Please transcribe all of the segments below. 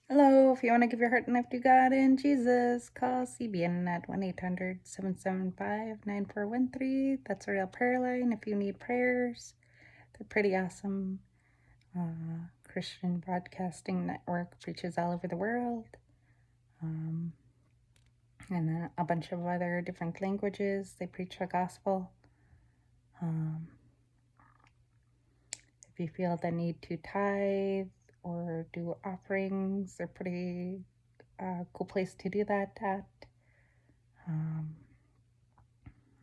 Hello, if you want to give your heart and life to God and Jesus, call CBN at 1-800-775-9413. That's a real prayer line if you need prayers. They're pretty awesome. Christian Broadcasting Network preaches all over the world. And a bunch of other different languages. They preach the gospel. If you feel the need to tithe or do offerings, they're pretty cool place to do that at.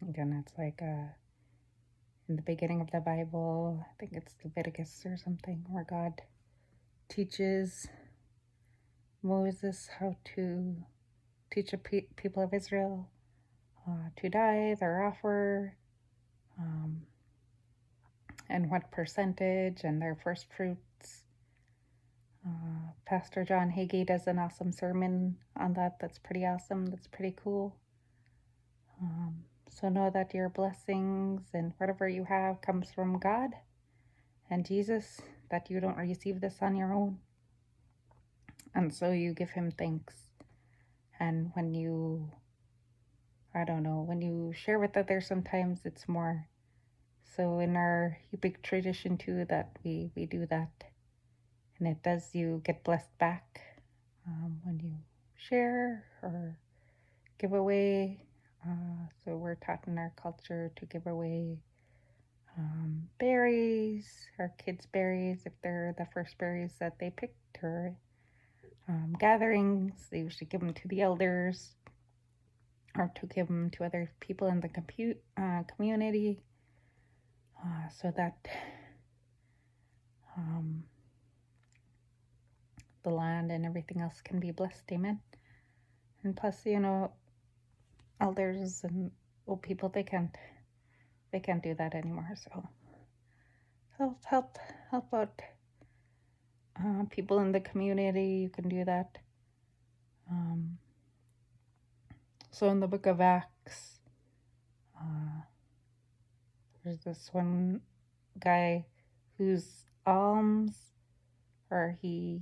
Again, it's like in the beginning of the Bible, I think it's Leviticus or something, where God teaches Moses how to teach the people of Israel to tithe or offer, and what percentage and their first fruits. Pastor John Hagee does an awesome sermon on that. That's pretty awesome. That's pretty cool. So know that your blessings and whatever you have comes from God and Jesus, that you don't receive this on your own. And so you give him thanks. And when you share with others, sometimes it's more. So in our Yupik tradition too, that we do that. And it does, you get blessed back when you share or give away. So we're taught in our culture to give away berries, our kids' berries, if they're the first berries that they picked, or gatherings. They usually give them to the elders or to give them to other people in the community, so that the land and everything else can be blessed. Amen. And plus, elders and old people, they can't do that anymore. So help out people in the community. You can do that. So in the book of Acts, there's this one guy whose alms, or he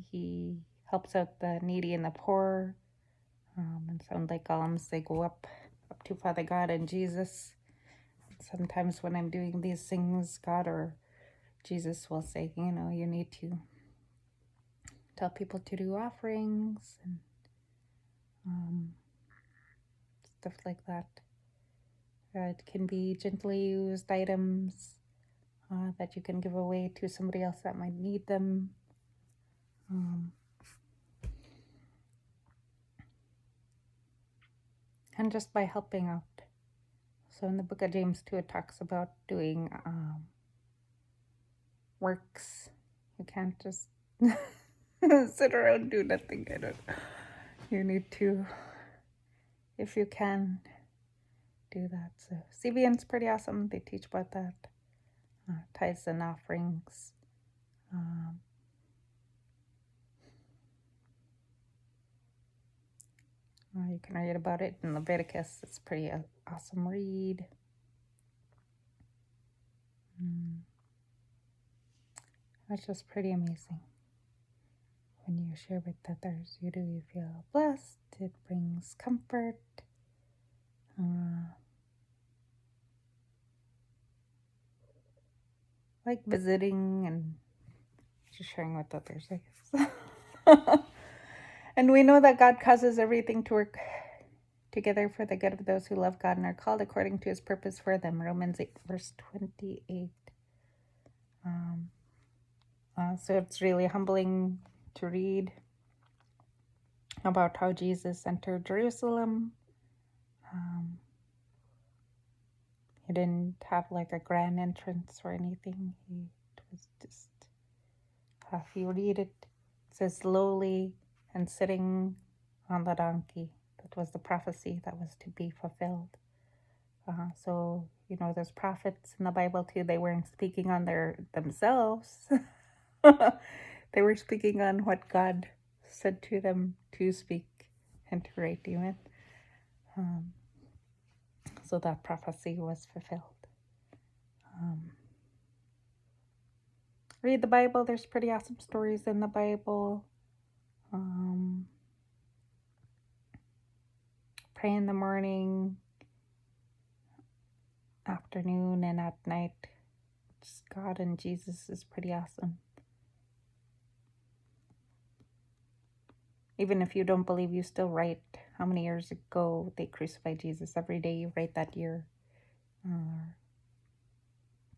helps out the needy and the poor, and sound like alms, they go up to Father God and Jesus. Sometimes when I'm doing these things, God or Jesus will say, you need to tell people to do offerings and stuff like that. It can be gently used items that you can give away to somebody else that might need them. And just by helping out. So in the book of James too, it talks about doing works. You can't just sit around and do nothing. You need to, if you can, do that. So CBN's pretty awesome. They teach about that. Tithes and offerings. You can read about it in Leviticus. It's pretty awesome read. It's just pretty amazing. When you share with others, you feel blessed. It brings comfort. Like visiting and just sharing with others, I guess. And we know that God causes everything to work together for the good of those who love God and are called according to his purpose for them. Romans 8, verse 28. So it's really humbling to read about how Jesus entered Jerusalem. He didn't have like a grand entrance or anything. It was just, if you read it, it says lowly and sitting on the donkey. That was the prophecy that was to be fulfilled. So, there's prophets in the Bible too. They weren't speaking on themselves. They were speaking on what God said to them to speak and to write. Amen. So that prophecy was fulfilled. Read the Bible. There's pretty awesome stories in the Bible. pray in the morning, afternoon, and at night. Just God and Jesus is pretty awesome. Even if you don't believe, you still write how many years ago they crucified Jesus. Every day you write that year.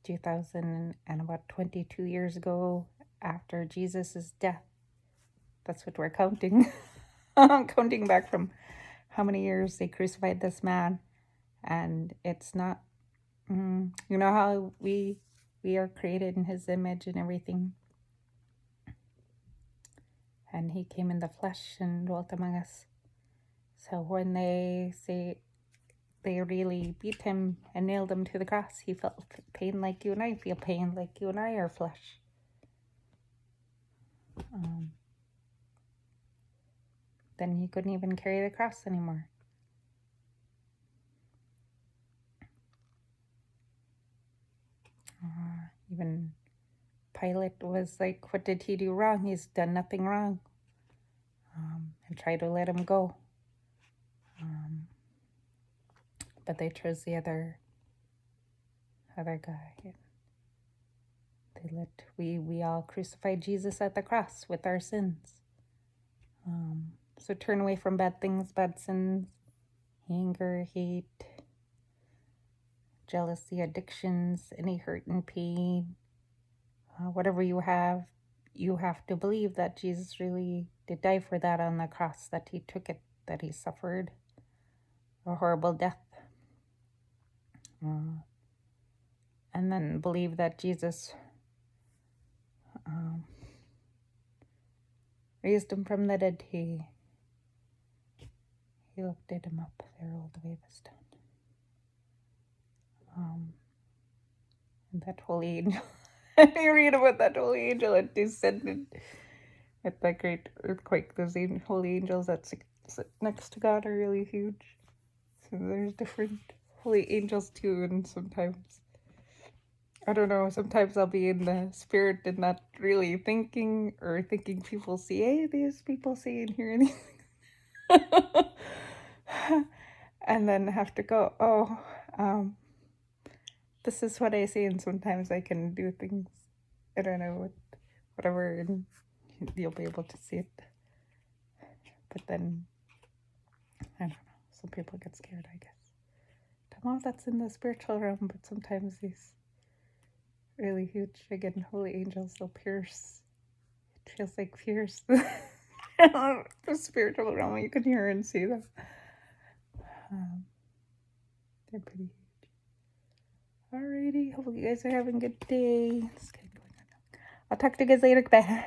2000 and about 22 years ago after Jesus' death. That's what we're counting. Counting back from how many years they crucified this man. And it's not, you know how we are created in his image and everything. And he came in the flesh and dwelt among us. So when they say they really beat him and nailed him to the cross, he felt pain like you and I feel pain, like you and I are flesh. Then he couldn't even carry the cross anymore. Even Pilate was like, what did he do wrong? He's done nothing wrong. And tried to let him go. But they chose the other guy. We all crucified Jesus at the cross with our sins. So turn away from bad things, bad sins, anger, hate, jealousy, addictions, any hurt and pain. Whatever you have to believe that Jesus really did die for that on the cross, that he took it, that he suffered a horrible death. And then believe that Jesus raised him from the dead. He lifted him up. There rolled away the stone. And that holy angel, you read about that holy angel that descended at that great earthquake. Those holy angels that sit next to God are really huge. So there's different holy angels too, and sometimes, I don't know, sometimes I'll be in the spirit and not really thinking, or thinking people see, hey, these people see and hear anything. And then have to go, this is what I see, and sometimes I can do things, I don't know, whatever, and you'll be able to see it. But then, I don't know, some people get scared, I guess. Don't know if that's in the spiritual realm, but sometimes these really huge, again, holy angels will pierce. It feels like pierce the spiritual realm. You can hear and see them. They're pretty huge. Alrighty, hope you guys are having a good day. I'll talk to you guys later. Bye.